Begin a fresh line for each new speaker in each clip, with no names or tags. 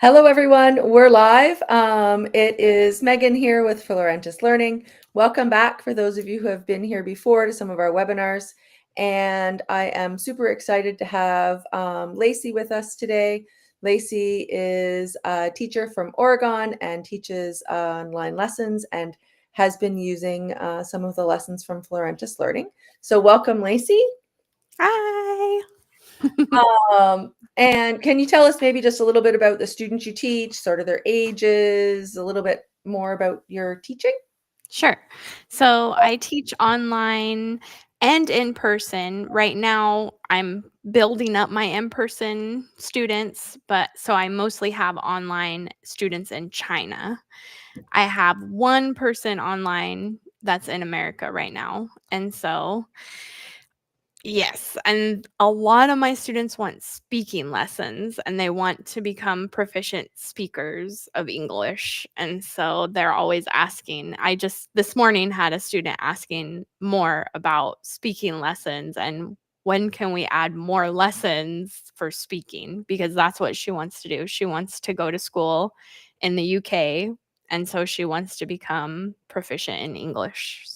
Hello, everyone. We're live. It is Megan here with Florentis Learning. Welcome back for those of you who have been here before to some of our webinars. And I am super excited to have Lacie with us today. Lacie is a teacher from Oregon and teaches online lessons and has been using some of the lessons from Florentis Learning. So welcome, Lacie.
Hi.
And can you tell us maybe just a little bit about the students you teach, sort of their ages, a little bit more about your teaching?
Sure. So I teach online and in person. Right now, I'm building up my in-person students, but so I mostly have online students in China. I have one person online that's in America right now. And so yes, and a lot of my students want speaking lessons and they want to become proficient speakers of English. And so they're always asking. I just this morning had a student asking more about speaking lessons and when can we add more lessons for speaking, because that's what she wants to do. She wants to go to school in the UK, and so she wants to become proficient in English.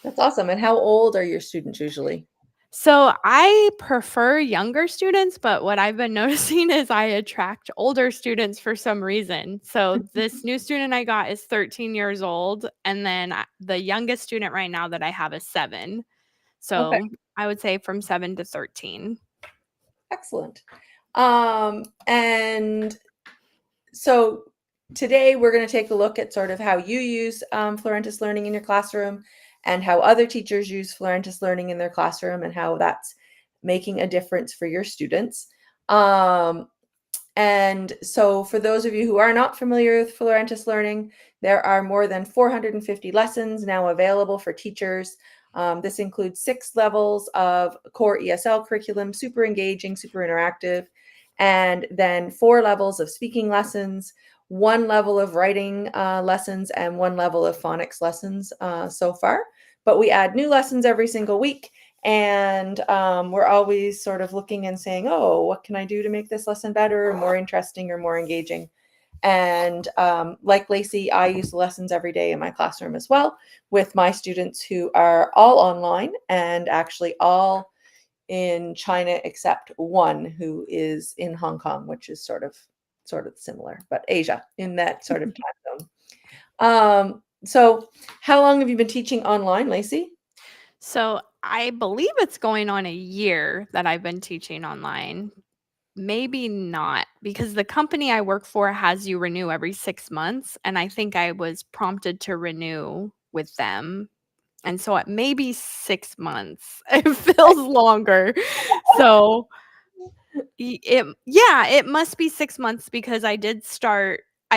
That's awesome. And how old are your students usually?
So I prefer younger students, but what I've been noticing is I attract older students for some reason. So this new student I got is 13 years old, and then the youngest student right now that I have is 7.
Okay,
So I would say from 7 to 13.
excellent. And so today we're going to take a look at sort of how you use Florentis Learning in your classroom and how other teachers use Florentis Learning in their classroom and how that's making a difference for your students. And so for those of you who are not familiar with Florentis Learning, there are more than 450 lessons now available for teachers. This includes 6 levels of core ESL curriculum, super engaging, super interactive, and then 4 levels of speaking lessons, 1 level of writing lessons, and 1 level of phonics lessons so far. But we add new lessons every single week. And we're always sort of looking and saying, oh, what can I do to make this lesson better or more interesting or more engaging? And like Lacie, I use the lessons every day in my classroom as well with my students who are all online and actually all in China except one who is in Hong Kong, which is sort of similar, but Asia in that sort of time zone. So how long have you been teaching online, Lacie?
So I believe it's going on a year that I've been teaching online. Maybe not, because the company I work for has you renew every 6 months, and I think I was prompted to renew with them, and so it may be 6 months. It feels longer. So, it must be 6 months because I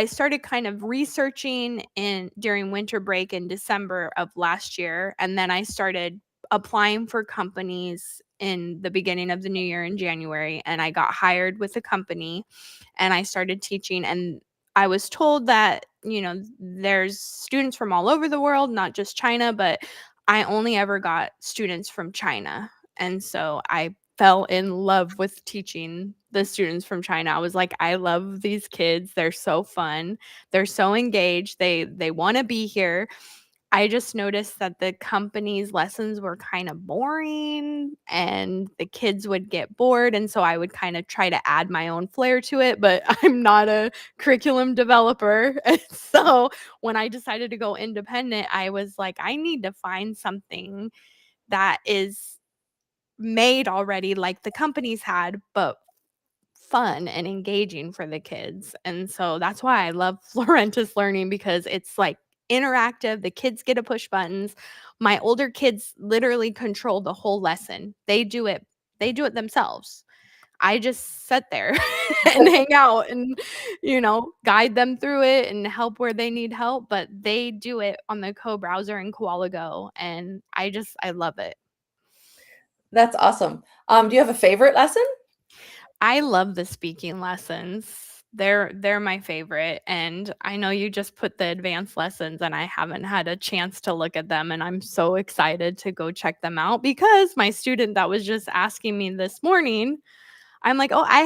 started kind of researching during winter break in December of last year, and then I started applying for companies in the beginning of the new year in January, and I got hired with a company, and I started teaching, and I was told that, there's students from all over the world, not just China, but I only ever got students from China, and so I fell in love with teaching the students from China. I was like, I love these kids. They're so fun. They're so engaged. They want to be here. I just noticed that the company's lessons were kind of boring and the kids would get bored, and so I would kind of try to add my own flair to it, but I'm not a curriculum developer. And so when I decided to go independent, I was like, I need to find something that is made already like the companies had, but fun and engaging for the kids. And so that's why I love Florentis Learning, because it's like interactive. The kids get to push buttons. My older kids literally control the whole lesson. They do it themselves. I just sit there and hang out and, guide them through it and help where they need help, but they do it on the co-browser in Koala Go, and I love it.
That's awesome. Do you have a favorite lesson?
I love the speaking lessons. They're my favorite, and I know you just put the advanced lessons and I haven't had a chance to look at them, and I'm so excited to go check them out because my student that was just asking me this morning, I'm like, "Oh, I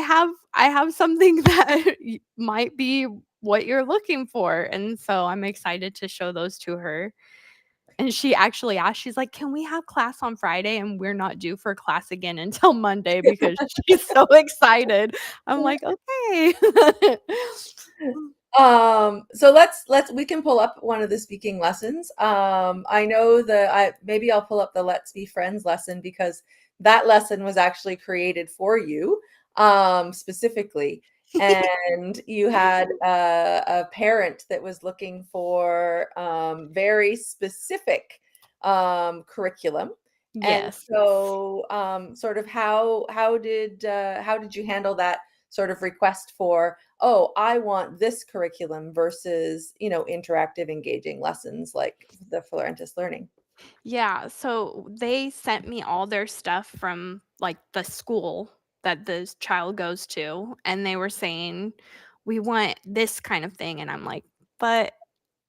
have something that might be what you're looking for." And so I'm excited to show those to her. And she actually asked, she's like, "Can we have class on Friday?" And we're not due for class again until Monday because she's so excited. I'm like, "Okay."
So let's we can pull up one of the speaking lessons. I know maybe I'll pull up the Let's Be Friends lesson because that lesson was actually created for you, specifically. And you had a parent that was looking for very specific curriculum. And
Yes.
so sort of how did you handle that sort of request for, oh, I want this curriculum versus, interactive, engaging lessons like the Florentis Learning?
Yeah, so they sent me all their stuff from, like, the school that this child goes to, and they were saying, "We want this kind of thing," and I'm like, "But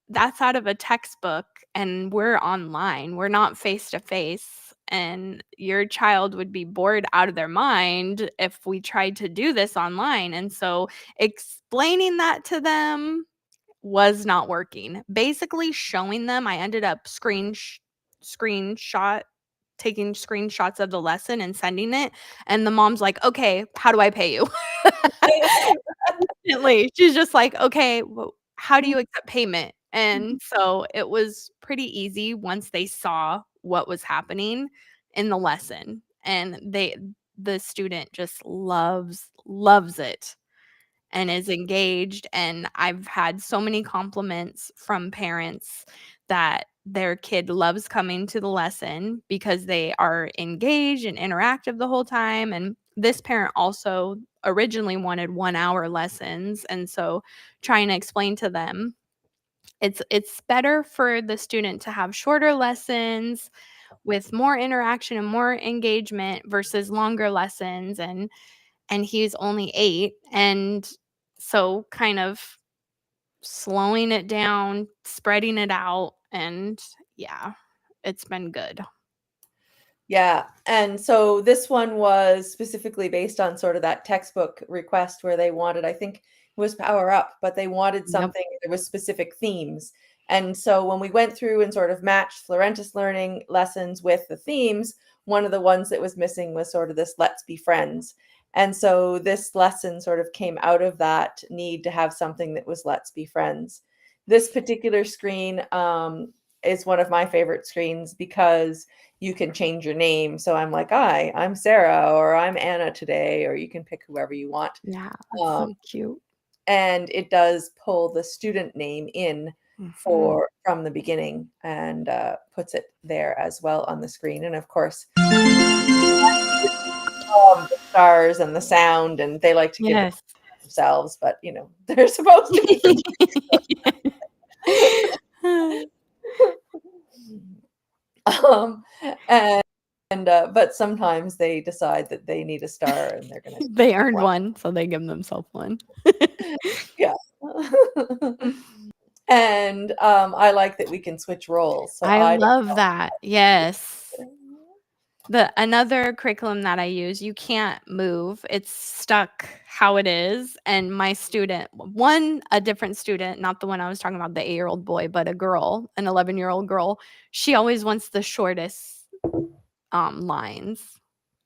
that's out of a textbook, and we're online, we're not face to face, and your child would be bored out of their mind if we tried to do this online," and so explaining that to them was not working. Basically showing them, I ended up screenshot taking screenshots of the lesson and sending it, and the mom's like, "Okay, how do I pay you?" Instantly. She's just like, "Okay, well, how do you accept payment?" And so it was pretty easy once they saw what was happening in the lesson, and the student just loves it and is engaged, and I've had so many compliments from parents that their kid loves coming to the lesson because they are engaged and interactive the whole time, and this parent also originally wanted 1-hour lessons, and so trying to explain to them it's better for the student to have shorter lessons with more interaction and more engagement versus longer lessons, and he's only 8, and so kind of slowing it down, spreading it out, and yeah, it's been good.
Yeah. And so this one was specifically based on sort of that textbook request where they wanted, I think it was Power Up, but they wanted
Yep.
something, there was specific themes. And so when we went through and sort of matched Florentis Learning lessons with the themes, one of the ones that was missing was sort of this Let's Be Friends. And so this lesson sort of came out of that need to have something that was Let's Be Friends. This particular screen is one of my favorite screens because you can change your name. So I'm like, "Hi, I'm Sarah," or "I'm Anna today," or you can pick whoever you want.
Yeah, that's
Um,
so cute.
and it does pull the student name in
Mhm.
from the beginning and puts it there as well on the screen. And of course, the stars and the sound, and they like to give
Yes.
themselves, but they're supposed to be for um, and but sometimes they decide that they need a star and they're gonna
They earned one, so they give themselves one.
yeah. And I like that we can switch roles. So
I
I don't
love that, yes. The another curriculum that I use, you can't move. It's stuck how it is, and my student a different student, not the one I was talking about, the 8-year-old boy, but a girl, an 11-year-old girl, she always wants the shortest, lines,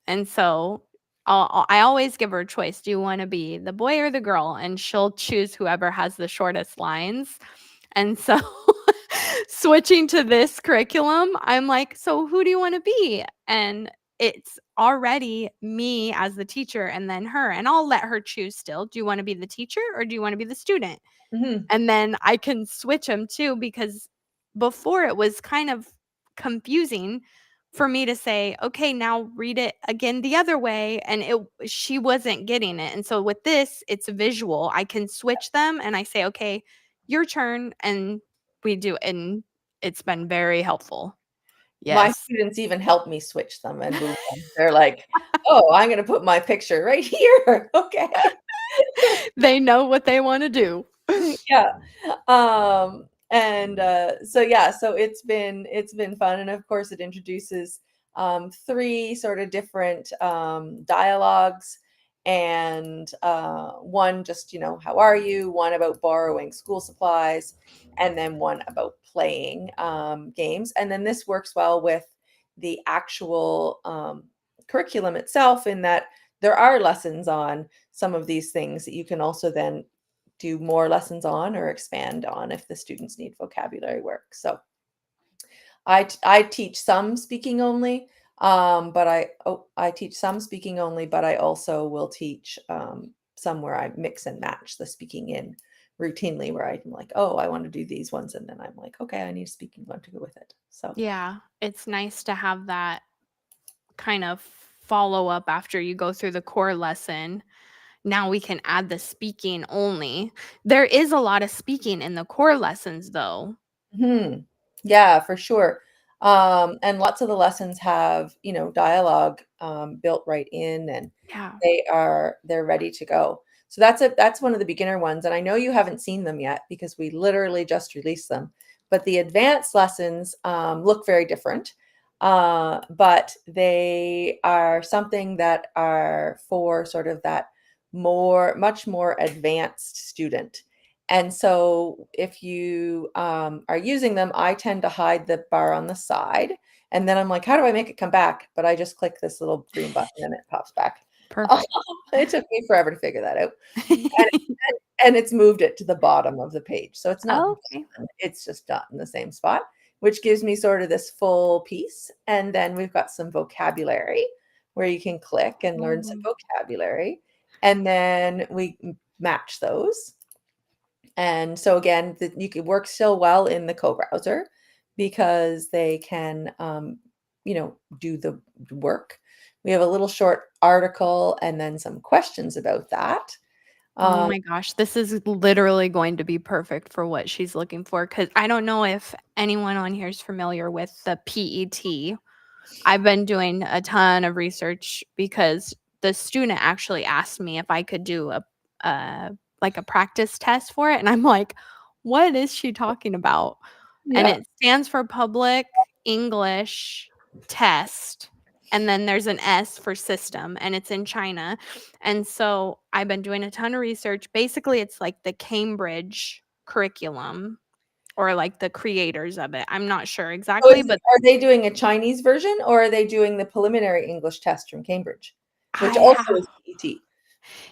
and so I always give her a choice, "Do you wanna be the boy or the girl?" And she'll choose whoever has the shortest lines, and so switching to this curriculum, I'm like, "So who do you wanna be?" And it's already me as the teacher and then her, and I'll let her choose still, "Do you wanna be the teacher or do you wanna be the student?"
Mhm.
And then I can switch them too because before it was kind of confusing for me to say, "Okay, now read it again the other way," and she wasn't getting it, and so with this, it's visual. I can switch them and I say, "Okay, your turn," and we do, and it's been very helpful.
My
Yes.
students even help me switch them and move them. They're like, "Oh, I'm gonna put my picture right here." Okay.
They know what they wanna do.
Yeah. And so yeah, so it's been fun. And of course it introduces three sort of different dialogues. and one just, how are you, one about borrowing school supplies, and then one about playing games. And then this works well with the actual curriculum itself, in that there are lessons on some of these things that you can also then do more lessons on or expand on if the students need vocabulary work. So I teach some speaking only, but I teach some speaking only, but I also will teach some where I mix and match the speaking in routinely, where I'm like, oh, I want to do these ones, and then I'm like, okay, I need a speaking one to go with it. So
Yeah, it's nice to have that kind of follow up after you go through the core lesson. Now we can add the speaking only. There is a lot of speaking in the core lessons though.
yeah, for sure. And lots of the lessons have, dialogue built right in, and
Yeah.
they're ready to go. So that's one of the beginner ones, and I know you haven't seen them yet because we literally just released them. But the advanced lessons look very different, but they are something that are for sort of that much more advanced student. And so if you are using them, I tend to hide the bar on the side. And then I'm like, how do I make it come back? But I just click this little green button and it pops back.
Perfect.
It took me forever to figure that out. And it's moved it to the bottom of the page. So it's not
Okay.
done, it's just done in the same spot, which gives me sort of this full piece. And then we've got some vocabulary where you can click and learn some
Ooh.
vocabulary. And then we match those. And so again, you can work still well in the co-browser because they can, do the work. We have a little short article and then some questions about that.
Oh
Um,
my gosh, this is literally going to be perfect for what she's looking for, because I don't know if anyone on here is familiar with the PET. I've been doing a ton of research because the student actually asked me if I could do a like a practice test for it, and I'm like, "What is she talking about?" And
yeah.
it stands for Public English Test, and then there's an S for system, and it's in China. And so I've been doing a ton of research. Basically, it's like the Cambridge curriculum, or like the creators of it. I'm not sure
So
exactly, but
are they doing a Chinese version, or are they doing the preliminary English test from Cambridge, which
I
also
have
is PET?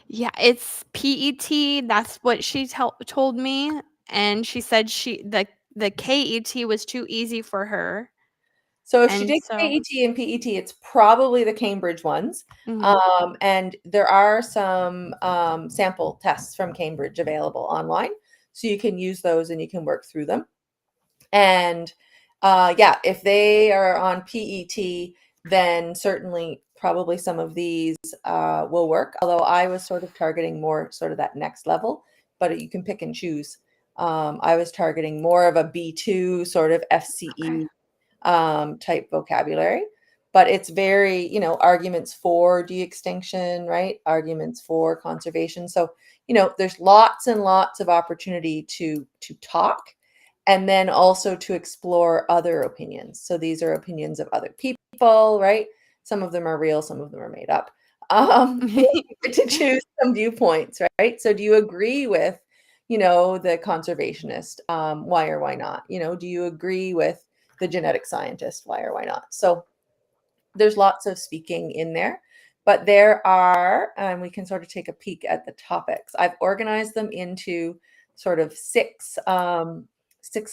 yeah, it's PET. That's what she told me, and she said the KET was too easy for her,
So if she
and
did
so
KET and PET, it's probably the Cambridge ones.
mhm.
And there are some sample tests from Cambridge available online. So you can use those and you can work through them. And yeah, if they are on PET, then certainly probably some of these will work. Although I was sort of targeting more sort of that next level, but you can pick and choose. I was targeting more of a B2 sort of
Okay.
FCE type vocabulary. But it's very, arguments for de-extinction, right? Arguments for conservation. So, there's lots and lots of opportunity to talk, and then also to explore other opinions. So these are opinions of other people, right? Some of them are real, some of them are made up. To choose some viewpoints, right? So do you agree with, the conservationist? Why or why not? Do you agree with the genetic scientist? Why or why not? So there's lots of speaking in there, but there are, and we can sort of take a peek at the topics. I've organized them into sort of six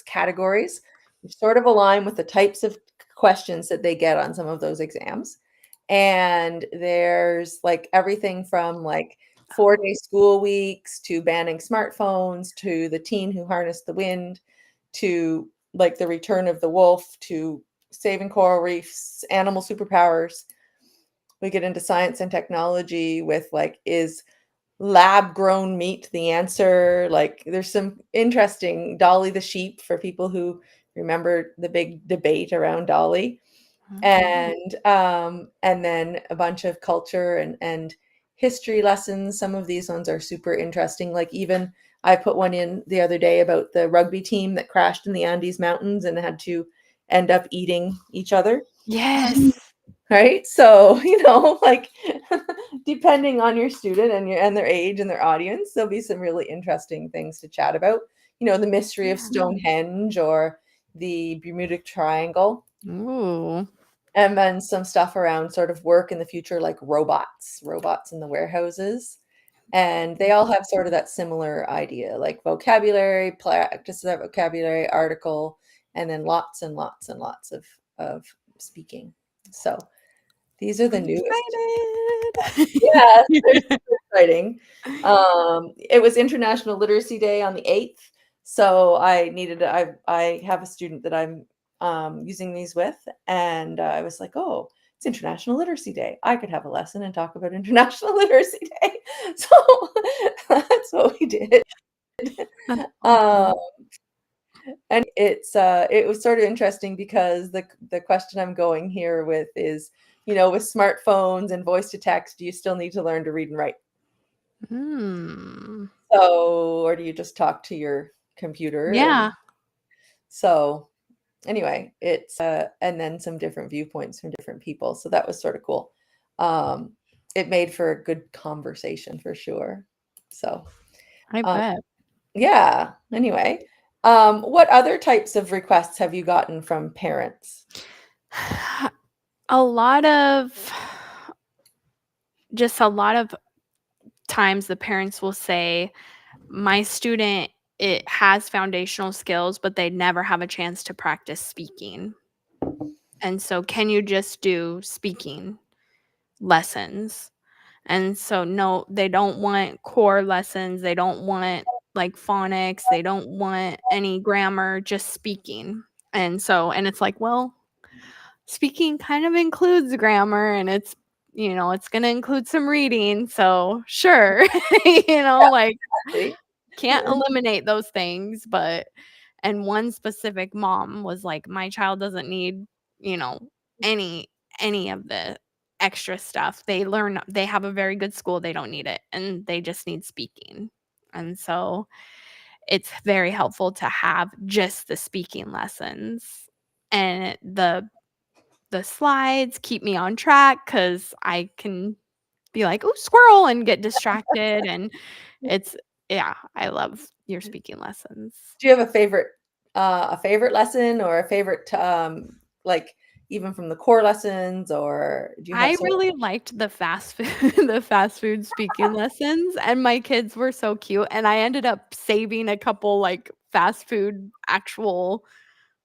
categories, which sort of align with the types of questions that they get on some of those exams. And there's like everything from like 4-day school weeks to banning smartphones to the teen who harnessed the wind to like the return of the wolf to saving coral reefs, animal superpowers. We get into science and technology with like, is lab grown meat the answer? Like, there's some interesting Dolly the sheep for people who remember the big debate around Dolly.
Mhm.
And then a bunch of culture and history lessons. Some of these ones are super interesting. Like, even I put one in the other day about the rugby team that crashed in the Andes Mountains and had to end up eating each other.
Yes.
right? So, like depending on your student and their age and their audience, there'll be some really interesting things to chat about. The mystery of
Yeah.
Stonehenge or the Bermuda Triangle,
Ooh.
and then some stuff around sort of work in the future, like robots in the warehouses. And they all have sort of that similar idea, like vocabulary, practice that vocabulary, article, and then lots and lots and lots of speaking. So these are the
I'm
newest. Yeah, they're
excited.
super exciting. It was International Literacy Day on the 8th, so I have a student that I'm using these with, and I was like, oh, it's International Literacy Day. I could have a lesson and talk about International Literacy Day. So that's what we did.
That's
Um,
awesome.
and it was sort of interesting because the question I'm going here with is, with smartphones and voice to text, do you still need to learn to read and write?
Hmm.
So, or do you just talk to your computer?
Yeah.
So anyway, and then some different viewpoints from different people. So that was sort of cool. Um, it made for a good conversation for sure. So,
I
um,
bet.
yeah. Anyway, what other types of requests have you gotten from parents?
A lot of just a lot of times the parents will say, my student, it has foundational skills, but they never have a chance to practice speaking. And so can you just do speaking lessons? And so no, they don't want core lessons. They don't want like phonics. They don't want any grammar, just speaking. And it's like, well, speaking kind of includes grammar and it's going to include some reading. So sure, like
Exactly.
can't eliminate those things. And one specific mom was like, my child doesn't need, you know, any, any of the extra stuff. They have a very good school. They don't need it. And they just need speaking. And so it's very helpful to have just the speaking lessons. And the slides keep me on track because I can be like, "Oh, squirrel," and get distracted, and it's yeah, I love your speaking lessons.
Do you have a favorite lesson or a favorite, like even from the core lessons, or do you have
I
sort of?
really liked the fast food the fast food speaking lessons, and my kids were so cute, and I ended up saving a couple, like, fast food actual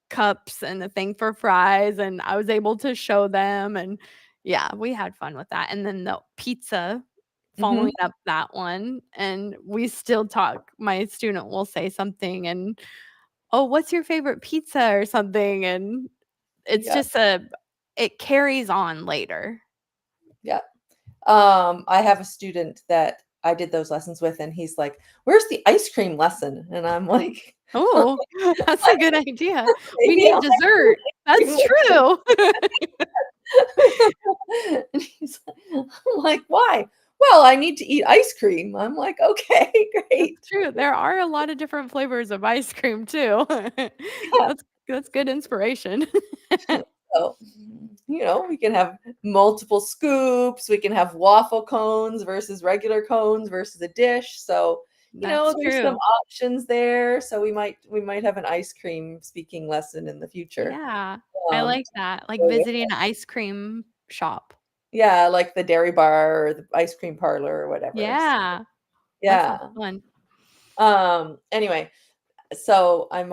cups and a thing for fries, and I was able to show them, and yeah, we had fun with that, and then the pizza
Mhm.
following up that one, and we still talk. My student will say something and, "Oh, what's your favorite pizza?" or something, and it's
Yeah,
just it carries on later.
yeah. I have a student that I did those lessons with, and he's like, "Where's the ice cream lesson?" And I'm like,
Oh, that's a good idea. We
"Maybe
need
I'll have
dessert.
an ice
That's
cream
true.
lesson." And I'm like, "Why?" "Well, I need to eat ice cream." I'm like, "Okay,
That's
great."
true. There are a lot of different flavors of ice cream too.
Yeah.
That's good inspiration.
So, we can have multiple scoops. We can have waffle cones versus regular cones versus a dish. So,
That's
there's some
true.
options there. So we might have an ice cream speaking lesson in the future.
Yeah, I
Um,
like that, like
so
visiting an ice cream shop.
yeah, like the dairy bar or the ice cream parlor or whatever. So,
Yeah, that sounds
yeah.
fun.
Anyway, so we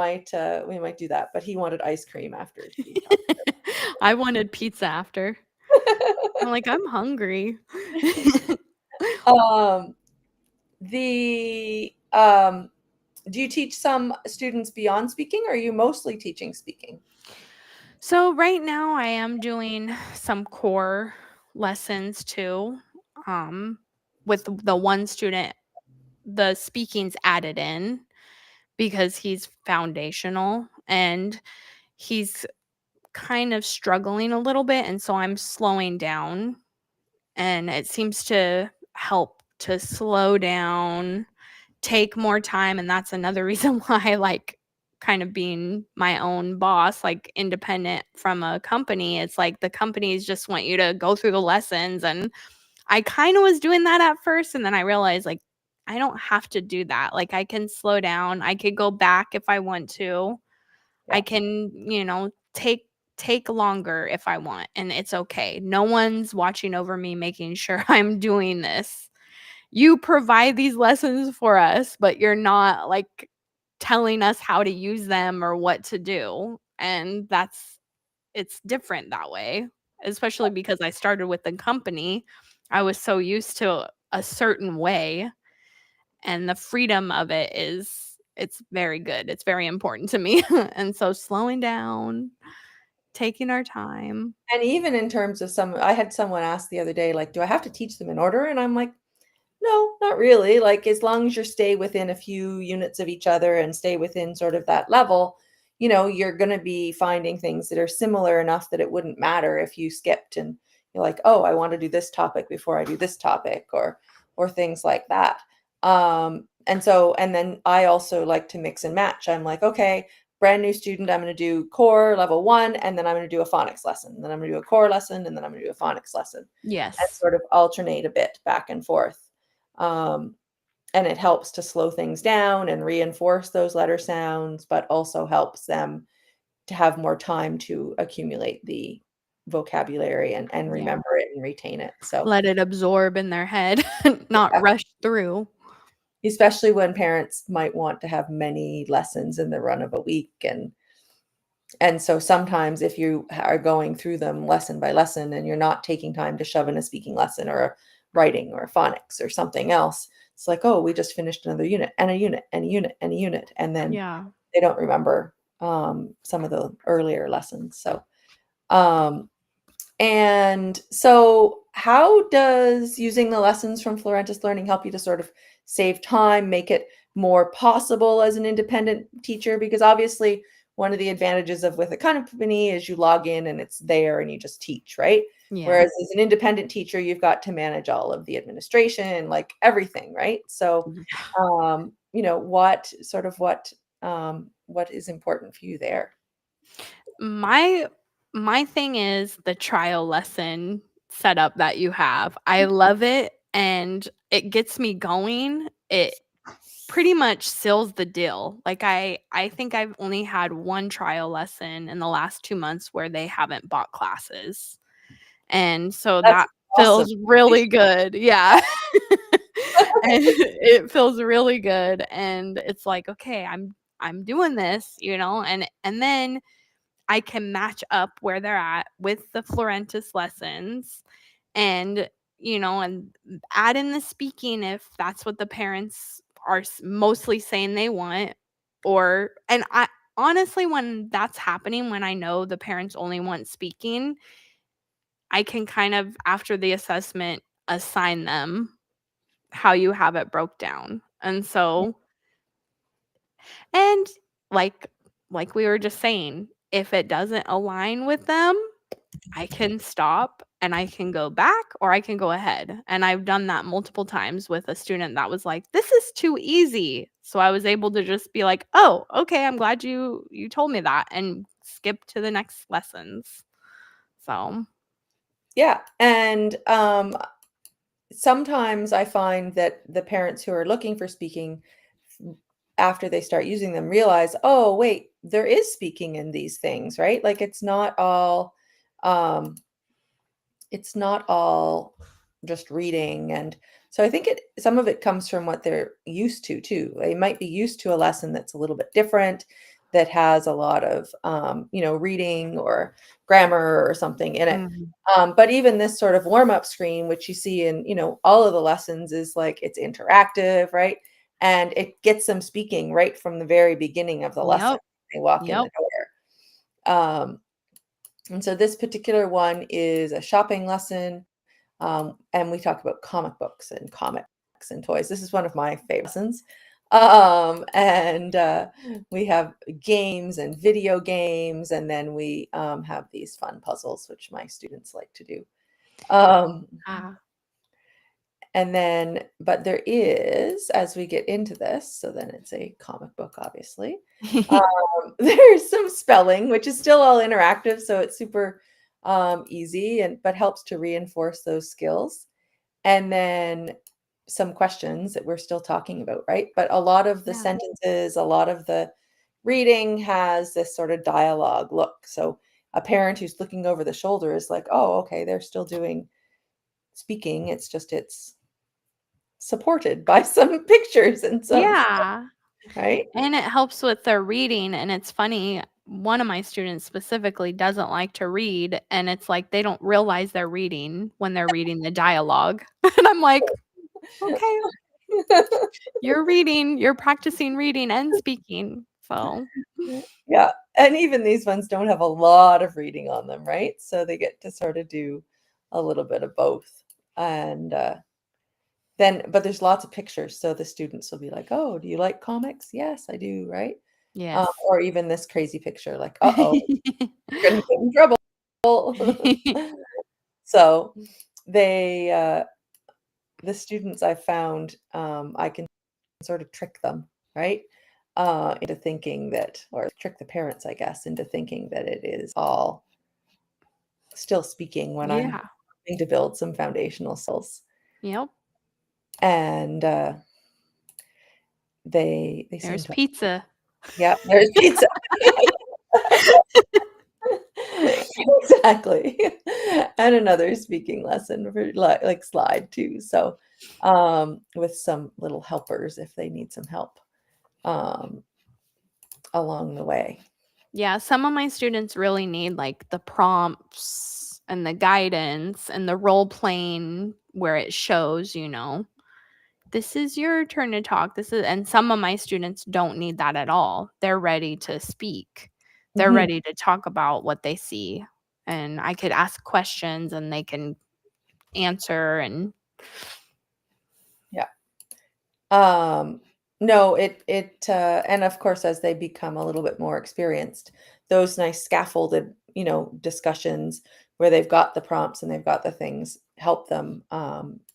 might do that, but he wanted ice cream after we talked.
I wanted pizza after. I'm like, "I'm hungry."
Um, the Do you teach some students beyond speaking, or are you mostly teaching speaking?
So, right now, I am doing some core lessons too, um, with the one student, the speaking's added in because he's foundational, and he's kind of struggling a little bit, and so I'm slowing down, and it seems to help to slow down, take more time, and that's another reason why I like kind of being my own boss, like independent from a company, it's like the companies just want you to go through the lessons. And I kind of was doing that at first. And then I realized, like, I don't have to do that. Like, I can slow down. I could go back if I want to. I
Yeah.
can, take longer if I want, and it's okay. No one's watching over me making sure I'm doing this. You provide these lessons for us, but you're not like telling us how to use them or what to do. And it's different that way, especially because I started with the company. I was so used to a certain way, and the freedom of it's very good. It's very important to me. And so slowing down, taking our time.
And even in terms of I had someone ask the other day, like, do I have to teach them in order? And I'm like, no, not really. Like, as long as you stay within a few units of each other and stay within sort of that level, you're going to be finding things that are similar enough that it wouldn't matter if you skipped and you're like, oh, I want to do this topic before I do this topic, or things like that. And then I also like to mix and match. I'm like, okay, brand new student, I'm going to do core level 1, and then I'm going to do a phonics lesson. And then I'm going to do a core lesson, and then I'm going to do a phonics lesson, and
Yes.
sort of alternate a bit back and forth. And it helps to slow things down and reinforce those letter sounds, but also helps them to have more time to accumulate the vocabulary and
Yeah.
remember it and retain it. So,
Let it absorb in their head, not
yeah,
rush through.
especially when parents might want to have many lessons in the run of a week, and so sometimes if you are going through them lesson by lesson and you're not taking time to shove in a speaking lesson or a writing or a phonics or something else, it's like, oh, we just finished another unit and a unit and a unit and a unit. And then
Yeah.
they don't remember some of the earlier lessons. Um, so how does using the lessons from Florentis Learning help you to sort of save time, make it more possible as an independent teacher? Because obviously, one of the advantages of with a company is you log in and it's there and you just teach, right?
Yeah.
Whereas as an independent teacher, you've got to manage all of the administration, like everything, right? So, what is important for you there?
My thing is the trial lesson setup that you have. I love it, and it gets me going. It pretty much seals the deal. Like, I think I've only had one trial lesson in the last 2 months where they haven't bought classes. And so
That's
that
awesome.
feels really good. Yeah. And it feels really good, and it's like, "Okay, I'm doing this," and then I can match up where they're at with the Florentis lessons, and, and add in the speaking if that's what the parents are mostly saying they want. And I honestly, when that's happening, when I know the parents only want speaking, I can kind of, after the assessment, assign them how you have it broke down. And so, and like like we were just saying, if it doesn't align with them, I can stop and I can go back, or I can go ahead. And I've done that multiple times with a student that was like, "This is too easy." So I was able to just be like, "Oh, okay, I'm glad you told me that," and skip to the next lessons. So,
Yeah, and sometimes I find that the parents who are looking for speaking, after they start using them, realize, oh, wait, there is speaking in these things, right? Like um, it's not all just reading. And so I think some of it comes from what they're used to too. They might be used to a lesson that's a little bit different, that has a lot of reading or grammar or something in it.
mhm.
But even this sort of warm-up screen, which you see in all of the lessons, is like it's interactive, right? And it gets them speaking right from the very beginning of the lesson.
Yep.
They walk in
Yep.
the door. And so this particular one is a shopping lesson. And we talk about comic books and comics and toys. This is one of my favorite lessons. And we have games and video games, and then we have these fun puzzles, which my students like to do. Um,
Ah.
And then, but there is, as we get into this, so then it's a comic book, obviously. There's some spelling, which is still all interactive, so it's super easy but helps to reinforce those skills. And then some questions that we're still talking about, right? But a lot of the
Yeah.
sentences, a lot of the reading has this sort of dialogue look. So a parent who's looking over the shoulder is like, oh, okay, they're still doing speaking. It's just it's supported by some pictures and some stuff,
Yeah.
right?
And it helps with their reading, and it's funny, one of my students specifically doesn't like to read, and it's like they don't realize they're reading when they're reading the dialogue. And I'm like, "Okay, you're reading, you're practicing reading and speaking." So,
Yeah. And even these ones don't have a lot of reading on them, right? So they get to sort of do a little bit of both. And but there's lots of pictures. So the students will be like, oh, do you like comics? Yes, I do, right?
yes.
Or even this crazy picture, like, uh-oh, you're gonna get in trouble. So they the students I found, I can sort of trick them, right? Into thinking that, or trick the parents, I guess, into thinking that it is all still speaking when I'm
Yeah.
trying to build some foundational skills.
Yep.
And they seem
There's
to,
pizza.
yeah, there's pizza. Exactly. And another speaking lesson for like slide too. So with some little helpers if they need some help um along the way.
Yeah, some of my students really need, like, the prompts and the guidance and the role playing where it shows, this is your turn to talk. This is and some of my students don't need that at all. They're ready to speak. They're
Mhm.
ready to talk about what they see, and I could ask questions and they can answer and
Yeah. Um, no, and of course, as they become a little bit more experienced, those nice scaffolded, discussions where they've got the prompts and they've got the things help them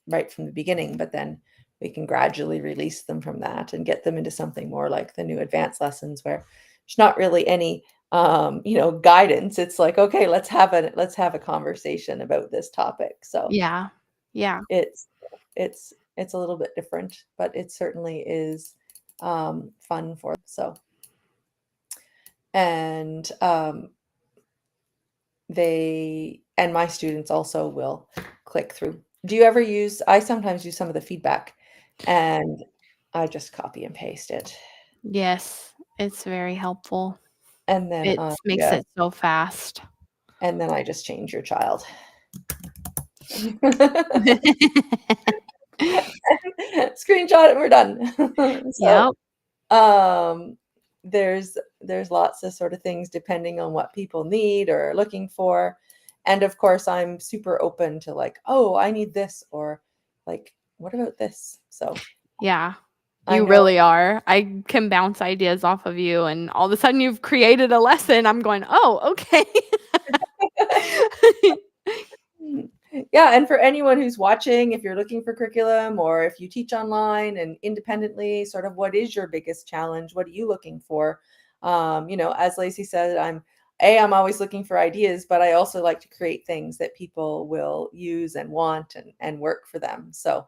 right from the beginning, but then we can gradually release them from that and get them into something more like the new advanced lessons where there's not really any guidance. It's like, okay, let's have a conversation about this topic. So
yeah. Yeah.
it's it's a little bit different, but it certainly is fun for them. So, and my students also will click through. Do you ever use? I sometimes use some of the feedback, and I just copy and paste it,
Yes, it's very helpful.
and then
It makes
yeah,
it so fast.
and then I just change your child. Screenshot it. We're done. So
Yep.
um there's lots of sort of things depending on what people need or are looking for, and of course I'm super open to like, oh, I need this, or like, what about this? So
Yeah.
I
You
know.
really are. I can bounce ideas off of you, and all of a sudden you've created a lesson. I'm going, "Oh, okay."
Yeah, and for anyone who's watching, if you're looking for curriculum or if you teach online and independently, sort of what is your biggest challenge? What are you looking for? As Lacie said, I'm always looking for ideas, but I also like to create things that people will use and want and work for them. So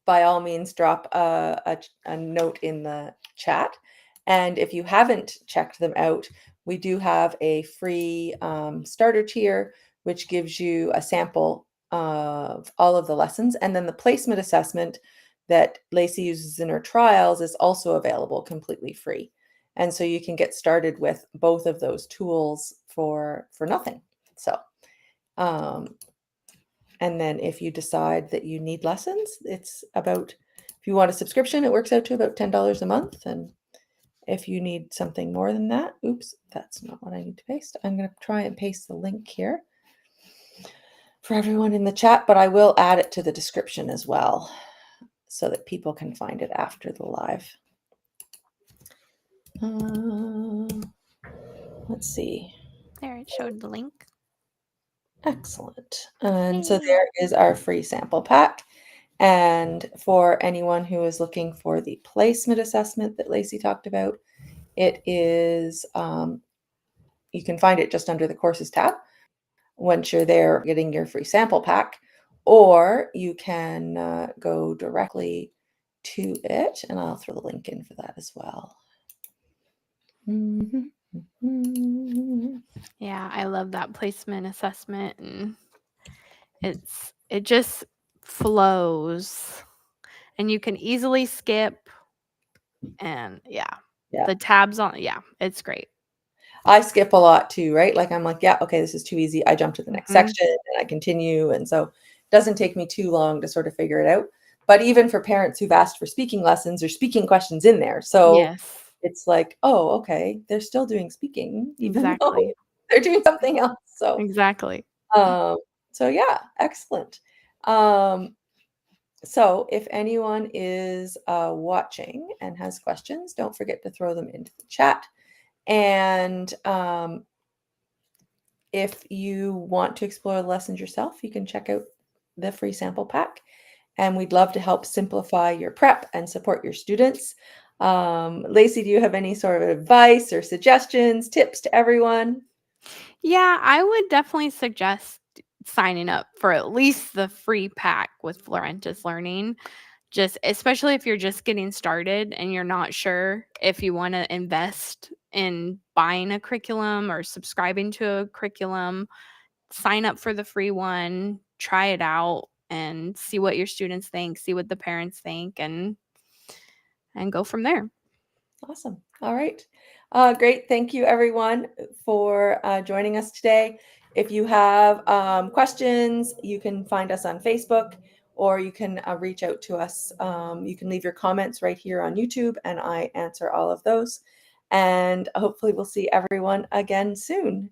by all means, drop a note in the chat. And if you haven't checked them out, we do have a free starter tier, which gives you a sample of all of the lessons. And then the placement assessment that Lacie uses in her trials is also available completely free. And so you can get started with both of those tools for nothing. So um, and then if you decide that you need lessons, if you want a subscription, it works out to about $10 a month. And if you need something more than that, oops, that's not what I need to paste. I'm going to try and paste the link here for everyone in the chat, but I will add it to the description as well so that people can find it after the live. Let's see.
There, it showed the link.
Excellent. And so
Yay.
there is our free sample pack. And for anyone who is looking for the placement assessment that Lacie talked about, it is, you can find it just under the courses tab. Once you're there getting your free sample pack, or you can go directly to it, and I'll throw the link in for that as well.
Yeah, I love that placement assessment, and it just flows and you can easily skip, and yeah,
Yeah.
the tabs on, yeah, it's great.
I skip a lot too, right? Like I'm like, yeah, okay, this is too easy. I jump to the next section and I continue. And so it doesn't take me too long to sort of figure it out. But even for parents who've asked for speaking lessons, there's speaking questions in there. So
Yes,
it's like, oh, okay, they're still doing speaking, even though
exactly,
they're doing something else. So
exactly.
um, so yeah, excellent. Um, so if anyone is watching and has questions, don't forget to throw them into the chat. And if you want to explore the lessons yourself, you can check out the free sample pack. And we'd love to help simplify your prep and support your students. Lacie, do you have any sort of advice or suggestions, tips to everyone?
Yeah, I would definitely suggest signing up for at least the free pack with Florentis Learning. Just especially if you're just getting started and you're not sure if you want to invest in buying a curriculum or subscribing to a curriculum, sign up for the free one, try it out and see what your students think, see what the parents think, and go from there.
Awesome. All right. Great. Thank you, everyone, for joining us today. If you have questions, you can find us on Facebook, or you can reach out to us. You can leave your comments right here on YouTube, and I answer all of those. And hopefully, we'll see everyone again soon.